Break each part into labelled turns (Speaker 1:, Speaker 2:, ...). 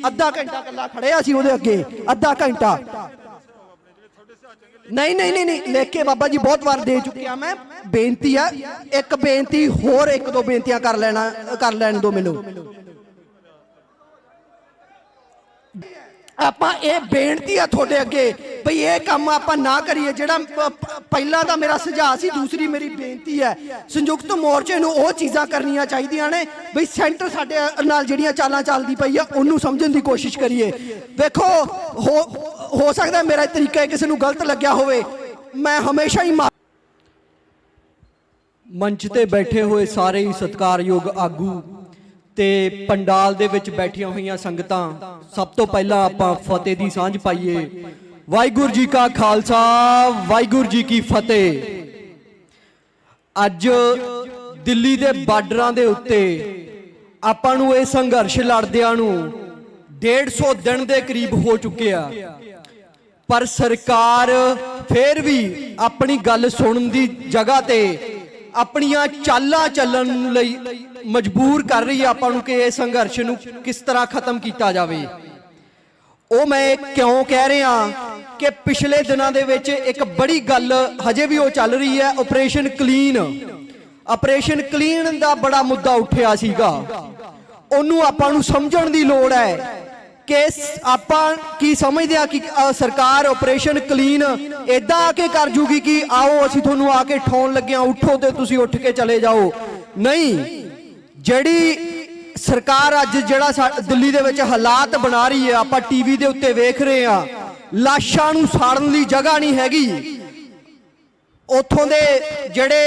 Speaker 1: अद्धा घंटा कल्ला खड़े असीं उहदे अगे अद्धा घंटा नहीं नहीं नहीं नहीं लिख के बाबा जी बहुत बार दे चुकिया मैं बेनती है एक बेनती होर एक दो बेनतियां कर लैन दो मैनू आपां ये बेनती है थोड़े अगे बई ये काम आपां ना करिए जिहड़ा पहला दा मेरा सुझाव सी दूसरी मेरी बेनती है संयुक्त मोर्चे नूं वो चीज़ां करनियां चाहीदियां ने बई सेंटर साडे नाल जिहड़ियां चालां चलदी पई है उहनूं समझण दी कोशिश करिए देखो हो सकता है मेरा तरीका किसी को गलत लग्या होवे मैं हमेशा ही मंच ते बैठे हुए सारे ही सत्कारयोग आगू ते पंडाल दे विच बैठियां हुई संगतां सब तो पहला आपां फतेह दी सांझ पाईए वाहिगुरू जी का खालसा वाहिगुरू जी की फतेह। अज दिल्ली दे बार्डरां दे उत्ते आपां नूं इह संघर्ष लड़दियां नूं 150 दिन दे करीब हो चुके आ पर सरकार फिर भी अपनी गल सुनन दी जगह ते अपनियां चालां चलन लई मजबूर कर रही है आपां नूं कि इस संघर्ष नूं किस तरह खत्म किया जाए। वो मैं क्यों कह रहा कि पिछले दिनों दे विच एक बड़ी गल हजे भी वो चल रही है ऑपरेशन क्लीन दा बड़ा मुद्दा उठिया सीगा ओनू आपां नूं समझण दी लोड़ है कि आपां की समझदे आ कि सरकार ऑपरेशन क्लीन इदां आके कर जूगी कि आओ असीं तुहानूं आके ठोन लगे उठो ते तुसीं उठ के चले जाओ नहीं जिहड़ी सरकार अज जिहड़ा दिल्ली दे विच हालात बना रही है आपां टीवी दे उत्ते वेख रहे हैं लाशां नूं साड़न दी जगह नहीं हैगी उत्थों दे जिहड़े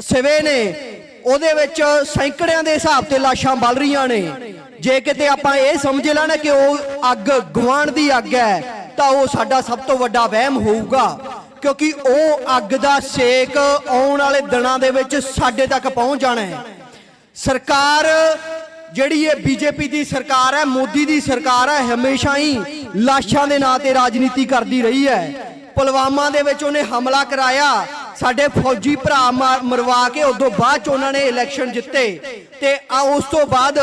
Speaker 1: सिवे ने ਉਹਦੇ ਵਿੱਚ ਸੈਂਕੜਿਆਂ ਦੇ ਹਿਸਾਬ ਤੇ ਲਾਸ਼ਾਂ ਬਲ ਰਹੀਆਂ ਨੇ ਜੇ ਕਿਤੇ ਆਪਾਂ ਇਹ ਸਮਝ ਲੈਣਾ ਕਿ ਉਹ ਅੱਗ ਗਵਾਣ ਦੀ ਅੱਗ ਹੈ ਤਾਂ ਉਹ ਸਾਡਾ ਸਭ ਤੋਂ ਵੱਡਾ ਵਹਿਮ ਹੋਊਗਾ ਕਿਉਂਕਿ ਉਹ ਅੱਗ ਦਾ ਸੇਕ ਆਉਣ ਵਾਲੇ ਦਿਨਾਂ ਦੇ ਵਿੱਚ ਸਾਡੇ ਤੱਕ ਪਹੁੰਚ ਜਾਣਾ ਹੈ। ਸਰਕਾਰ ਜਿਹੜੀ ਇਹ ਬੀਜੇਪੀ ਦੀ ਸਰਕਾਰ ਹੈ ਮੋਦੀ ਦੀ ਸਰਕਾਰ ਹੈ ਹਮੇਸ਼ਾ ਹੀ ਲਾਸ਼ਾਂ ਦੇ ਨਾਂ ਤੇ ਰਾਜਨੀਤੀ ਕਰਦੀ ਰਹੀ ਹੈ। पुलवामा दे विच उन्हें हमला कराया साडे फौजी भरा मरवा के उदों बाद उन्होंने इलैक्शन जिते ते उस तो बाद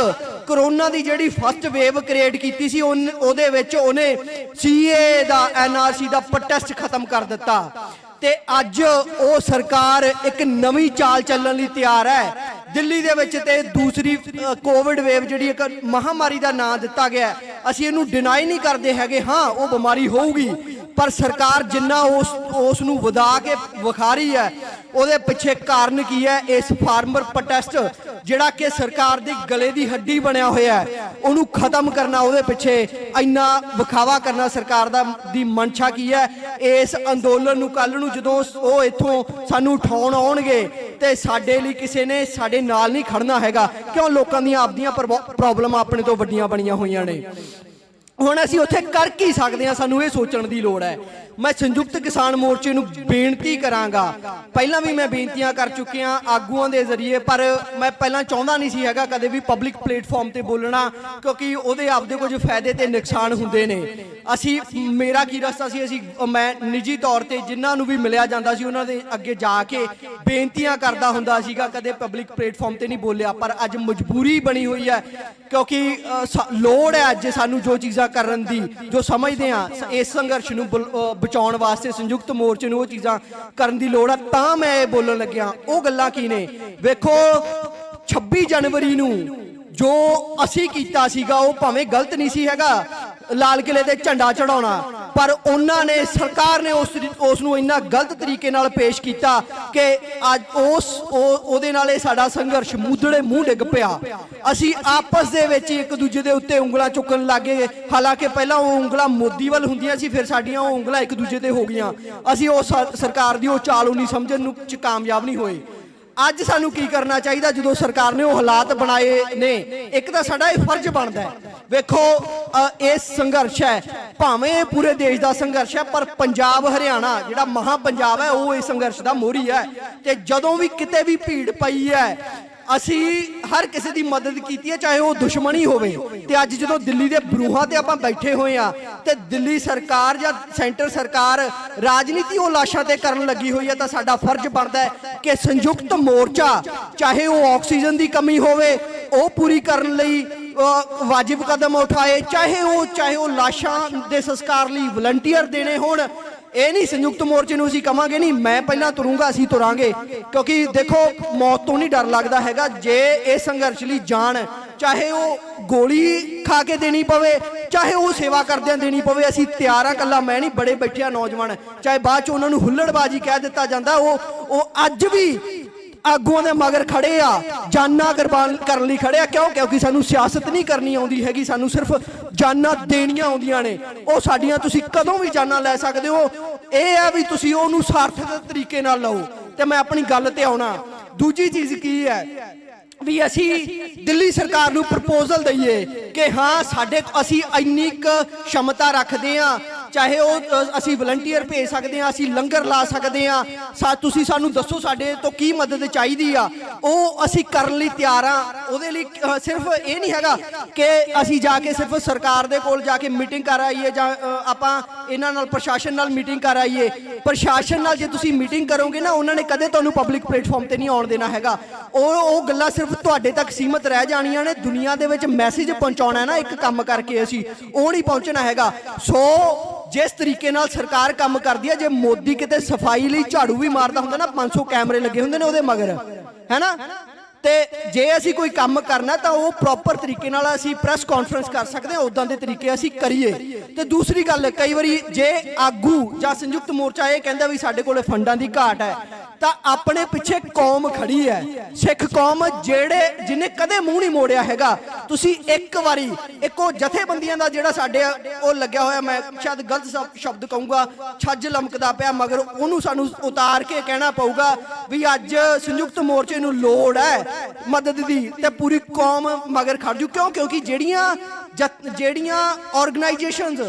Speaker 1: करोना की जिहड़ी फस्ट वेव क्रिएट की सी उहदे विच उन्हें CA दा NRC दा प्रोटेस्ट खत्म कर दिता ते अज वो सरकार एक नवी चाल चलण लई तैयार है। दिल्ली दे विच ते दूसरी कोविड वेव जिहड़ी एक महामारी दा नाम दिता गया असीं इहनूं डिनाई नहीं करदे हैगे हाँ वो बीमारी होऊगी पर सरकार जिन्ना उस नूं वधा के विखा रही है ਉਹਦੇ ਪਿੱਛੇ ਕਾਰਨ ਕੀ ਹੈ ਇਸ ਫਾਰਮਰ ਪ੍ਰੋਟੈਸਟ ਜਿਹੜਾ ਕਿ ਸਰਕਾਰ ਦੀ ਗਲੇ ਦੀ ਹੱਡੀ ਬਣਿਆ ਹੋਇਆ ਹੈ ਉਹਨੂੰ ਖਤਮ ਕਰਨਾ ਉਹਦੇ ਪਿੱਛੇ ਇੰਨਾ ਵਿਖਾਵਾ ਕਰਨਾ ਸਰਕਾਰ ਦੀ ਮਨਸ਼ਾ ਕੀ ਹੈ। ਇਸ ਅੰਦੋਲਨ ਨੂੰ ਕੱਲ ਨੂੰ ਜਦੋਂ ਉਹ ਇੱਥੋਂ ਸਾਨੂੰ ਉਠਾਉਣ ਆਉਣਗੇ ਤੇ ਸਾਡੇ ਲਈ ਕਿਸੇ ਨੇ ਸਾਡੇ ਨਾਲ ਨਹੀਂ ਖੜਨਾ ਹੈਗਾ ਕਿਉਂ ਲੋਕਾਂ ਦੀਆਂ ਆਪਦੀਆਂ ਪ੍ਰੋਬਲਮ ਆਪਣੇ ਤੋਂ ਵੱਡੀਆਂ ਬਣੀਆਂ ਹੋਈਆਂ ਨੇ। ਹੁਣ ਅਸੀਂ ਉੱਥੇ ਕਰ ਕੀ ਸਕਦੇ ਹਾਂ ਸਾਨੂੰ ਇਹ ਸੋਚਣ ਦੀ ਲੋੜ ਹੈ। मैं संयुक्त किसान मोर्चे नूं बेनती करांगा पहलां भी मैं बेनतियां कर चुकिया आगूआं दे जरिए पर मैं पहलां चाहुंदा नहीं सी हैगा कदे भी पब्लिक प्लेटफॉर्म ते बोलना क्योंकि उहदे आपदे कुछ फायदे ते नुकसान हुंदे ने। असी मेरा की रस्ता सी असी मैं निजी तौर ते जिन्हां नूं भी मिलिया जांदा सी उन्हां दे अगे जाके बेनतियां करदा हुंदा सीगा कदे पब्लिक प्लेटफॉर्म ते नहीं बोलिया पर अज मजबूरी बनी हुई है क्योंकि लोड़ है अज सानूं जो चीज़ां करन दी जो समझदे हां इस संघर्ष नूं बचाउण वास्ते संयुक्त मोर्चे नूं वो चीज़ां करन दी लोड़ है तां मैं बोलण लग्या वो गल्लां की ने। वेखो 26 जनवरी नूं जो असी कीता सीगा वो भावें गलत नहीं सी हैगा लाल किले ते झंडा चढ़ाउणा पर उन्होंने सरकार ने उस नूं इन्ना गलत तरीके नाल पेश किया कि अज उहदे नाल साडा संघर्ष मूधड़े मूँह डिग पिया। असी आपस दे विच एक दूजे दे उत्ते उंगलां चुकन लग गए हालांकि पहलां वो उंगलां मोदी वल हुंदियां सी फिर साडीआं वो उंगलां एक दूजे ते हो गईआं असी उस सरकार दी वो चाल नहीं समझण नूं कामयाब नहीं होए। अज सानू की करना चाहिए जो सरकार ने वो हालात बनाए ने एक तो साडा फर्ज बनता है। वेखो ये संघर्ष है भावें पूरे देश का संघर्ष है पर पंजाब हरियाणा जिहड़ा महा पंजाब है वो इस संघर्ष का मोहरी है ते जदों भी किते भी भीड़ पई है असी हर किसी की मदद की है चाहे वो दुश्मन ही होवे ते अज जो दिल्ली के बरूहां ते आपां बैठे हुए हैं ते दिल्ली सरकार या सेंटर सरकार राजनीति वो लाशां ते करन लगी हुई है तो साडा फर्ज बनता है कि संयुक्त मोर्चा चाहे वो ऑक्सीजन की कमी होवे वो पूरी करन लई ਵਾਜਿਬ ਕਦਮ ਉਠਾਏ, ਚਾਹੇ ਉਹ ਲਾਸ਼ਾਂ ਦੇ ਸੰਸਕਾਰ ਲਈ ਵਲੰਟੀਅਰ ਦੇਣੇ ਹੋਣ। ਇਹ ਨਹੀਂ ਸੰਯੁਕਤ ਮੋਰਚੇ ਨੂੰ ਅਸੀਂ ਕਵਾਂਗੇ ਨਹੀਂ ਮੈਂ ਪਹਿਲਾਂ ਤੁਰੂੰਗਾ, ਅਸੀਂ ਤੁਰਾਂਗੇ, ਕਿਉਂਕਿ ਦੇਖੋ ਮੌਤ ਤੋਂ ਨਹੀਂ ਡਰ ਲੱਗਦਾ ਹੈਗਾ। ਜੇ ਇਹ ਸੰਘਰਸ਼ ਲਈ ਜਾਨ, ਚਾਹੇ ਉਹ ਗੋਲੀ ਖਾ ਕੇ ਦੇਣੀ ਪਵੇ, ਚਾਹੇ ਉਹ ਸੇਵਾ ਕਰਦਿਆਂ ਦੇਣੀ ਪਵੇ, ਅਸੀਂ ਤਿਆਰ ਆ। ਇਕੱਲਾ ਮੈਂ ਨਹੀਂ, ਬੜੇ ਬੈਠੇ ਆ ਨੌਜਵਾਨ, ਚਾਹੇ ਬਾਅਦ 'ਚ ਉਹਨਾਂ ਨੂੰ ਹੁੱਲੜਬਾਜ਼ੀ ਕਹਿ ਦਿੱਤਾ ਜਾਂਦਾ, ਉਹ ਅੱਜ ਵੀ ਆਗੂਆਂ ਦੇ ਮਗਰ ਖੜੇ ਆ, ਜਾਨਾਂ ਕੁਰਬਾਨ ਕਰਨ ਲਈ ਖੜੇ ਆ। ਕਿਉਂਕਿ ਸਾਨੂੰ ਸਿਆਸਤ ਨਹੀਂ ਕਰਨੀ ਆਉਂਦੀ ਹੈਗੀ, ਸਾਨੂੰ ਸਿਰਫ ਜਾਨਾਂ ਦੇਣੀਆਂ ਆਉਂਦੀਆਂ ਨੇ। ਉਹ ਸਾਡੀਆਂ ਤੁਸੀਂ ਕਦੋਂ ਵੀ ਜਾਨਾਂ ਲੈ ਸਕਦੇ ਹੋ, ਇਹ ਆ ਵੀ ਤੁਸੀਂ ਉਹਨੂੰ ਸਾਰਥਕ ਤਰੀਕੇ ਨਾਲ ਲਓ। ਤੇ ਮੈਂ ਆਪਣੀ ਗੱਲ ਤੇ ਆਉਣਾ, ਦੂਜੀ ਚੀਜ਼ ਕੀ ਹੈ ਵੀ ਅਸੀਂ ਦਿੱਲੀ ਸਰਕਾਰ ਨੂੰ ਪ੍ਰਪੋਜ਼ਲ ਦਈਏ ਕਿ ਹਾਂ ਅਸੀਂ ਇੰਨੀ ਕੁ क्षमता ਰੱਖਦੇ ਹਾਂ, ਚਾਹੇ ਉਹ ਅਸੀਂ ਵਲੰਟੀਅਰ ਭੇਜ ਸਕਦੇ ਹਾਂ, ਅਸੀਂ ਲੰਗਰ ਲਾ ਸਕਦੇ ਹਾਂ, ਤੁਸੀਂ ਸਾਨੂੰ ਦੱਸੋ ਸਾਡੇ ਤੋਂ ਕੀ ਮਦਦ ਚਾਹੀਦੀ ਆ, ਉਹ ਅਸੀਂ ਕਰਨ ਲਈ ਤਿਆਰ ਆ। ਉਹਦੇ ਲਈ ਸਿਰਫ ਇਹ ਨਹੀਂ ਹੈਗਾ ਕਿ ਅਸੀਂ ਜਾ ਕੇ ਸਿਰਫ ਸਰਕਾਰ ਦੇ ਕੋਲ ਜਾ ਕੇ ਮੀਟਿੰਗ ਕਰ ਆਈਏ ਜਾਂ ਆਪਾਂ ਇਹਨਾਂ ਨਾਲ ਪ੍ਰਸ਼ਾਸਨ ਨਾਲ ਮੀਟਿੰਗ ਕਰ ਆਈਏ। ਪ੍ਰਸ਼ਾਸਨ ਨਾਲ ਜੇ ਤੁਸੀਂ ਮੀਟਿੰਗ ਕਰੋਗੇ ਨਾ, ਉਹਨਾਂ ਨੇ ਕਦੇ ਤੁਹਾਨੂੰ ਪਬਲਿਕ ਪਲੇਟਫਾਰਮ ਤੇ ਨਹੀਂ ਆਉਣ ਦੇਣਾ ਹੈਗਾ। ਉਹ ਗੱਲਾਂ ਸਿਰਫ ਤੁਹਾਡੇ ਤੱਕ ਸੀਮਤ ਰਹਿ ਜਾਣੀਆਂ ਨੇ। ਦੁਨੀਆ ਦੇ ਵਿੱਚ ਮੈਸੇਜ ਪਹੁੰਚਾਉਣਾ ਨਾ ਇੱਕ ਕੰਮ ਕਰਕੇ, ਅਸੀਂ ਉਹ ਨਹੀਂ ਪਹੁੰਚਣਾ ਹੈਗਾ। ਸੋ जिस तरीके नाल सरकार काम करती है, जे मोदी किते सफाई लई झाड़ू भी मारदा हुंदा ना, 500 कैमरे लगे हुंदे ने उहदे मगर, है ना। ते जे असी कोई काम करना तो वो प्रॉपर तरीके नाल असी प्रैस कॉन्फ्रेंस कर सकते हैं, उदां दे तरीके असी करिए। ते दूसरी गल, कई बारी जे आगू जां संयुक्त मोर्चा ये कहंदा भी साडे कोले फंडां दी घाट है, तो अपने पिछे कौम खड़ी है, सिख कौम जिन्हें कदे मूँह नहीं मोड़िया हैगा। तुसी एक बारी एक जथेबंदियां दा जिहड़ा साडे ओ लग्या होया, मैं शायद गलत शब्द कहूँगा, छज लमकदा पिया, मगर उहनूं सानूं उतार के कहना पऊगा भी अज संयुक्त मोर्चे नूं लोड़ है मदद दी, ते पूरी कौम मगर खड़ जू। क्योंकि ਜਿਹੜੀਆਂ ऑर्गेनाइजेशनस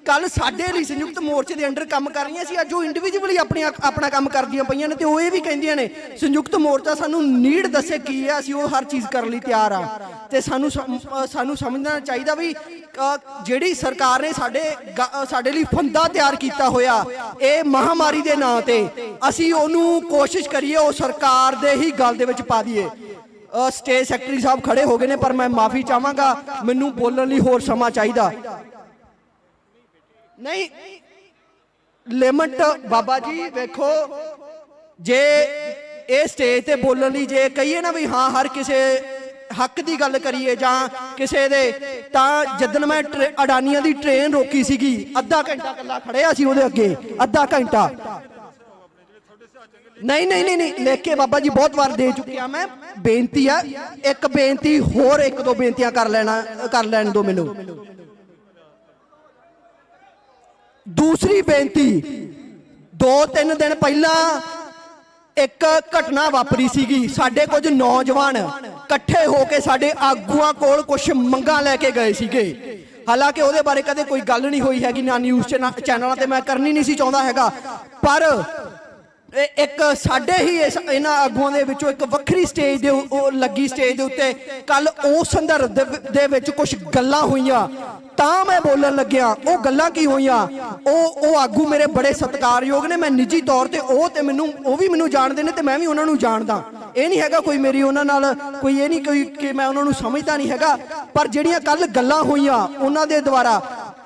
Speaker 1: कल साडे लई संयुक्त मोर्चे के अंडर काम कर रही सी, अज वो इंडिविजुअली अपना काम करदियां पईयां ने, ते वो ये भी कहिंदियां ने संयुक्त मोर्चा सानू नीड दसे की है, असीं वो हर चीज़ करने लई तैयार आ। ते सानू समझना चाहिए भी जिहड़ी सरकार ने साडे लई फंदा तैयार कीता होया ये महामारी दे नां ते, असीं ओनूं कोशिश करिए वो सरकार दे ही गल दे विच पा दईए। स्टेट सैकटरी साहब खड़े हो गए ने, पर मैं माफ़ी चाहांगा, मैनूं बोलण लई होर समां चाहीदा नहीं। लिमिट बाबा जी वेखो, जे ये स्टेज ते बोलण लई जे कहिए ना भी हाँ हर किसी हक की गल करिए जां किसी दे, तां जदन मैं अडानिया की ट्रेन रोकी सीगी, अद्धा घंटा कल्ला खड़े सी उहदे अगे, अद्धा घंटा। नहीं लेके बाबा जी बहुत बार दे चुकी मैं। बेनती है, एक बेनती होर, एक दो बेनतियां कर लैण दो मैनू। दूसरी बेनती, 2-3 दिन पहला एक घटना वापरी सीगी, साडे कुछ नौजवान इकट्ठे होके साडे आगूआं कोल कुछ मंगां लैके गए सीगे। हालांकि उहदे बारे कदे कोई गल नहीं होई हैगी, ना न्यूज़ चैनलों ते मैं करनी नहीं सी चाहुंदा हैगा, पर एक साडे ही इन्हां आगूआं दे विचों एक वक्री स्टेज दे लगी, स्टेज दे उत्ते कल उस संदर्भ दे विच कुछ गल्लां होईयां, तां मैं बोलन लग्या। वो गल्लां की होईयां, वो आगू मेरे बड़े सत्कारयोग ने, मैं निजी तौर ते वो भी मैनूं जाणदे ने ते मैं भी उन्हां नूं जाणदा। ये नहीं हैगा कोई मेरी उन्हां नाल कोई ये नहीं कोई कि मैं उन्हां नूं समझदा नहीं हैगा, पर जिहड़ियां कल गल्लां होईयां उन्हां दे द्वारा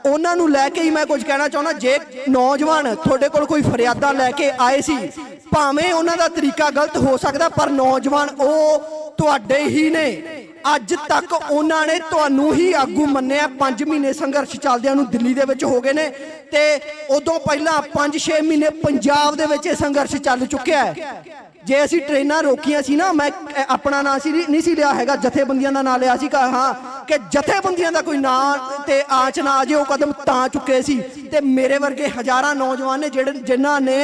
Speaker 1: उन्हां नूं लैके ही मैं कुछ कहना चाहुंदा। जे नौजवान तुहाडे कोल कोई फरियादां लैके आए सी, भावें उन्हां दा तरीका गलत हो सकदा, पर नौजवान वो तुहाडे ही ने। अज तक उन्होंने तुहानू ही आगू मन्निया, 5 महीने संघर्ष चलदियां नूं दिल्ली दे विच हो गए ने, ते उदों पहलां 5-6 महीने पंजाब दे विच संघर्ष चल चुक्या है। जे असी ट्रेनां रोकियां सी ना, मैं अपना नाम नहीं सी लिया हैगा, जथेबंदियां दा नाम लिया सी, कहा हाँ कि जथेबंदियां दा कोई नाम ते आँच ना आ जे, वो कदम तां चुके सी। ते मेरे वर्गे हज़ारां नौजवान ने जिन्हां ने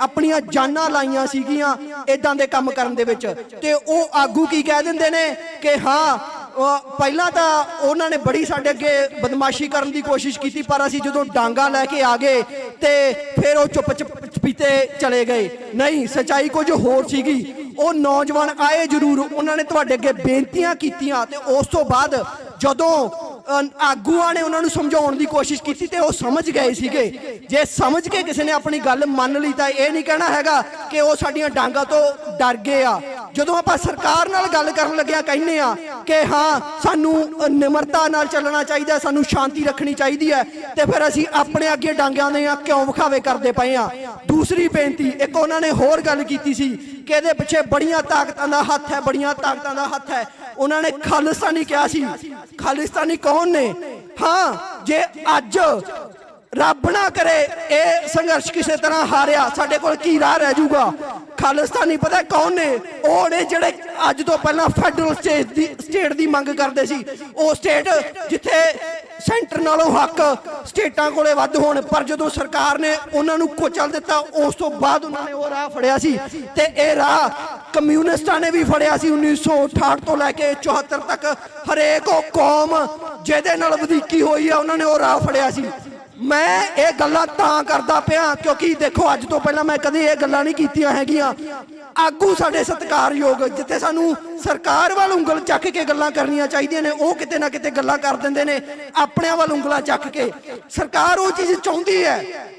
Speaker 1: अपनियां जानां लाइयां सीगियां इदां दे काम करन दे विच, ते वो आगू की कह दिंदे ने कि हाँ पहला तो उन्होंने बड़ी साडे अगे बदमाशी करने की कोशिश की, पर असी जो डांगा लैके आ गए तो फिर वो चुप चपीते चले गए। नहीं, सच्चाई कुछ होर सीगी। वो नौजवान आए जरूर, उन्होंने तुहाडे अगे बेनतियां कीतियां, ते उस तो बाद जदों आगूआं ने उन्होंने समझाउण की कोशिश की तो वो समझ गए सीगे। जे समझ के किसी ने अपनी गल मन ली तो यह नहीं कहना हैगा कि वो साडियां डांगा तो डर गए आ। ਜਦੋਂ ਆਪਾਂ ਸਰਕਾਰ ਨਾਲ ਗੱਲ ਕਰਨ ਲੱਗਿਆ ਕਹਿੰਦੇ ਆ ਕਿ ਹਾਂ ਸਾਨੂੰ ਨਿਮਰਤਾ ਨਾਲ ਚੱਲਣਾ ਚਾਹੀਦਾ, ਸਾਨੂੰ ਸ਼ਾਂਤੀ ਰੱਖਣੀ ਚਾਹੀਦੀ ਹੈ, ਤੇ ਫਿਰ ਅਸੀਂ ਆਪਣੇ ਅੱਗੇ ਡਾਂਗਿਆਂ ਦੇ ਆ ਕਿਉਂ ਵਿਖਾਵੇ ਕਰਦੇ ਪਏ ਆ। ਦੂਸਰੀ ਬੇਨਤੀ, ਇੱਕ ਉਹਨਾਂ ਨੇ ਹੋਰ ਗੱਲ ਕੀਤੀ ਸੀ ਕਿ ਇਹਦੇ ਪਿੱਛੇ ਬੜੀਆਂ ਤਾਕਤਾਂ ਦਾ ਹੱਥ ਹੈ, ਬੜੀਆਂ ਤਾਕਤਾਂ ਦਾ ਹੱਥ ਹੈ। ਉਹਨਾਂ ਨੇ ਖਾਲਿਸਤਾਨੀ ਕਿਹਾ ਸੀ। ਖਾਲਿਸਤਾਨੀ ਕੌਣ ਨੇ? ਹਾਂ, ਜੇ ਅੱਜ ਰੱਬ ਨਾ ਕਰੇ ਇਹ ਸੰਘਰਸ਼ ਕਿਸੇ ਤਰ੍ਹਾਂ ਹਾਰਿਆ, ਸਾਡੇ ਕੋਲ ਕੀ ਰਾਹ ਰਹਿ ਜਾਊਗਾ? ਖਾਲਿਸਤਾਨੀ ਪਤਾ ਕੌਣ ਨੇ? ਉਹ ਨੇ ਜਿਹੜੇ ਅੱਜ ਤੋਂ ਪਹਿਲਾਂ ਫੈਡਰਲ ਸਟੇਟ ਦੀ ਮੰਗ ਕਰਦੇ ਸੀ, ਉਹ ਸਟੇਟ ਜਿੱਥੇ ਸੈਂਟਰ ਨਾਲੋਂ ਹੱਕ ਸਟੇਟਾਂ ਕੋਲੇ ਵੱਧ ਹੋਣ, ਪਰ ਜਦੋਂ ਸਰਕਾਰ ਨੇ ਉਹਨਾਂ ਨੂੰ ਕੁਚਲ ਦਿੱਤਾ, ਉਸ ਤੋਂ ਬਾਅਦ ਉਹਨਾਂ ਨੇ ਉਹ ਰਾਹ ਫੜਿਆ ਸੀ। ਤੇ ਇਹ ਰਾਹ ਕਮਿਊਨਿਸਟਾਂ ਨੇ ਵੀ ਫੜਿਆ ਸੀ 1968 ਤੋਂ ਲੈ ਕੇ 74 ਤੱਕ। ਹਰੇਕ ਉਹ ਕੌਮ ਜਿਹਦੇ ਨਾਲ ਵਧੀਕੀ ਹੋਈ ਆ ਉਹਨਾਂ ਨੇ ਉਹ ਰਾਹ ਫੜਿਆ ਸੀ। ਮੈਂ ਇਹ ਗੱਲਾਂ ਤਾਂ ਕਰਦਾ ਪਿਆ ਕਿਉਂਕਿ ਦੇਖੋ ਅੱਜ ਤੋਂ ਪਹਿਲਾਂ ਮੈਂ ਕਦੇ ਇਹ ਗੱਲਾਂ ਨਹੀਂ ਕੀਤੀਆਂ ਹੈਗੀਆਂ। ਆਗੂ ਸਾਡੇ ਸਤਿਕਾਰਯੋਗ, ਜਿੱਥੇ ਸਾਨੂੰ ਸਰਕਾਰ ਵੱਲ ਉਂਗਲ ਚੱਕ ਕੇ ਗੱਲਾਂ ਕਰਨੀਆਂ ਚਾਹੀਦੀਆਂ ਨੇ, ਉਹ ਕਿਤੇ ਨਾ ਕਿਤੇ ਗੱਲਾਂ ਕਰ ਦਿੰਦੇ ਨੇ ਆਪਣਿਆਂ ਵੱਲ ਉਂਗਲਾਂ ਚੱਕ ਕੇ। ਸਰਕਾਰ ਉਹ ਚੀਜ਼ ਚਾਹੁੰਦੀ ਹੈ।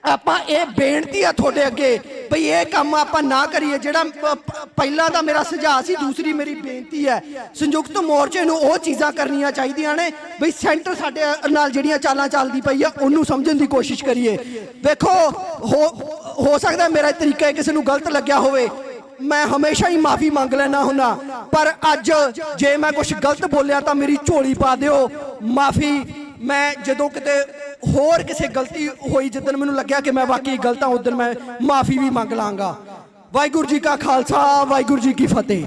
Speaker 1: ਆਪਾਂ ਇਹ ਬੇਨਤੀ ਆ ਤੁਹਾਡੇ ਅੱਗੇ ਭਈ ਇਹ ਕੰਮ ਆਪਾਂ ਨਾ ਕਰੀਏ। ਜਿਹੜਾ ਪਹਿਲਾਂ ਦਾ ਮੇਰਾ ਸੁਝਾਅ ਸੀ, ਦੂਸਰੀ ਮੇਰੀ ਬੇਨਤੀ ਹੈ ਸੰਯੁਕਤ ਮੋਰਚੇ ਨੂੰ ਉਹ ਚੀਜ਼ਾਂ ਕਰਨੀਆਂ ਚਾਹੀਦੀਆਂ ਨੇ ਭਈ ਸੈਂਟਰ ਸਾਡੇ ਨਾਲ ਜਿਹੜੀਆਂ ਚਾਲਾਂ ਚੱਲਦੀ ਪਈ ਆ ਉਹਨੂੰ ਸਮਝਣ ਦੀ ਕੋਸ਼ਿਸ਼ ਕਰੀਏ। ਵੇਖੋ ਹੋ ਸਕਦਾ ਮੇਰਾ ਤਰੀਕਾ ਕਿਸੇ ਨੂੰ ਗਲਤ ਲੱਗਿਆ ਹੋਵੇ, ਮੈਂ ਹਮੇਸ਼ਾ ਹੀ ਮਾਫੀ ਮੰਗ ਲੈਣਾ ਹੁੰਦਾ, ਪਰ ਅੱਜ ਜੇ ਮੈਂ ਕੁਝ ਗਲਤ ਬੋਲਿਆ ਤਾਂ ਮੇਰੀ ਝੋਲੀ ਪਾ ਦਿਓ ਮਾਫੀ। ਮੈਂ ਜਦੋਂ ਕਿਤੇ ਹੋਰ ਕਿਸੇ ਗਲਤੀ ਹੋਈ, ਜਿੱਦਣ ਮੈਨੂੰ ਲੱਗਿਆ ਕਿ ਮੈਂ ਵਾਕਈ ਗਲਤ ਹਾਂ, ਉਦੋਂ ਮੈਂ ਮਾਫੀ ਵੀ ਮੰਗ ਲਾਂਗਾ। ਵਾਹਿਗੁਰੂ ਜੀ ਕਾ ਖਾਲਸਾ, ਵਾਹਿਗੁਰੂ ਜੀ ਕੀ ਫਤਿਹ।